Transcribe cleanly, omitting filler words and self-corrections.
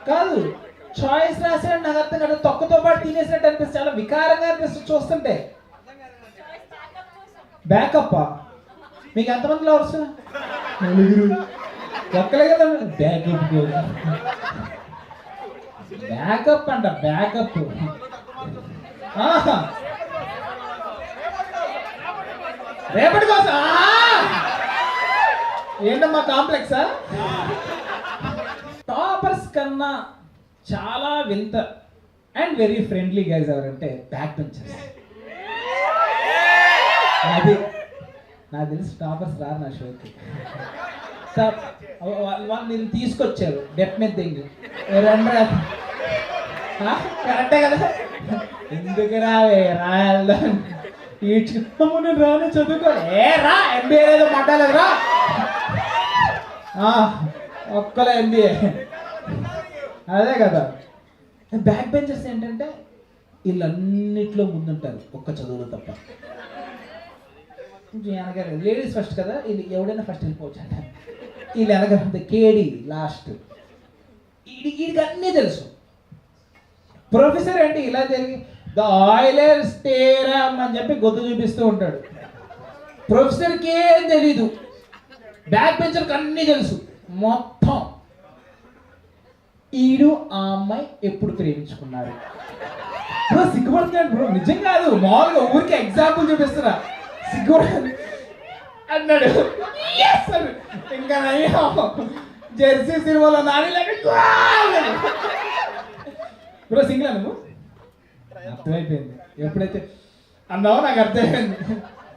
కాదు, చాయిస్ రాసినట్టు నాకు అర్థం కాదు, తొక్కతో పాటు తినేసినట్టు అనిపిస్తుంది, చాలా వికారంగా అనిపిస్తుంది చూస్తుంటే. బ్యాకప్ మీకు ఎంతమంది లవర్స్? నలుగురు. ఒక్కలే కదా బ్యాకప్. బ్యాకప్ అంట, బ్యాకప్. రేపటి కోసం ఏంటమ్మా కాంప్లెక్సా? టాపర్స్ కన్నా చాలా వింత అండ్ వెరీ ఫ్రెండ్లీ గైజ్ ఎవరంటే బ్యాక్ బెంచర్స్. అది నాకు తెలిసి టాపర్స్ రారు నా షోకి. సార్ వాళ్ళు నేను తీసుకొచ్చారు డెఫినెట్ థింగ్. కరెక్టే కదా, ఎందుకు రావే రాయాలి ఈడ్చుకున్నాము, నేను రాను చదువుకో. ఏ రా ఎంబీఏ ఏదో పడ్డాలేదు రా, ఒక్కలే ఎంబీఏ. అదే కదా బ్యాక్ బెంచర్స్ ఏంటంటే వీళ్ళన్నిట్లో ముందుంటారు, ఒక్క చదువులు తప్ప. లేడీస్ ఫస్ట్ కదా, వీళ్ళు ఎవడైనా ఫస్ట్ వెళ్ళిపోవచ్చు అంట. వీళ్ళు వెనక కేడి లాస్ట్. వీడికి అన్నీ తెలుసు. ప్రొఫెసర్ అంటే ఇలా జరిగి ద ఆయిలర్ స్టేరమ్ అని చెప్పి గొంతు చూపిస్తూ ఉంటాడు. ప్రొఫెసర్కి ఏం తెలీదు, బ్యాక్ బెంచర్కి అన్నీ తెలుసు మొత్తం. ఈడు ఆ అమ్మాయి ఎప్పుడు ప్రేమించుకున్నారు బ్రో? సిగ్గుపడుతున్నాడు బ్రో, నిజం కాదు, మామూలుగా ఊరికి ఎగ్జాంపుల్ చూపిస్తున్నా. సిగ్గుపడు అన్నాడు. ఇంకా జెర్సీ సినిమాలో నాని బ్రో సింగిల్ నువ్వు? అర్థమైపోయింది, ఎప్పుడైతే అన్నావో నాకు అర్థమైపోయింది.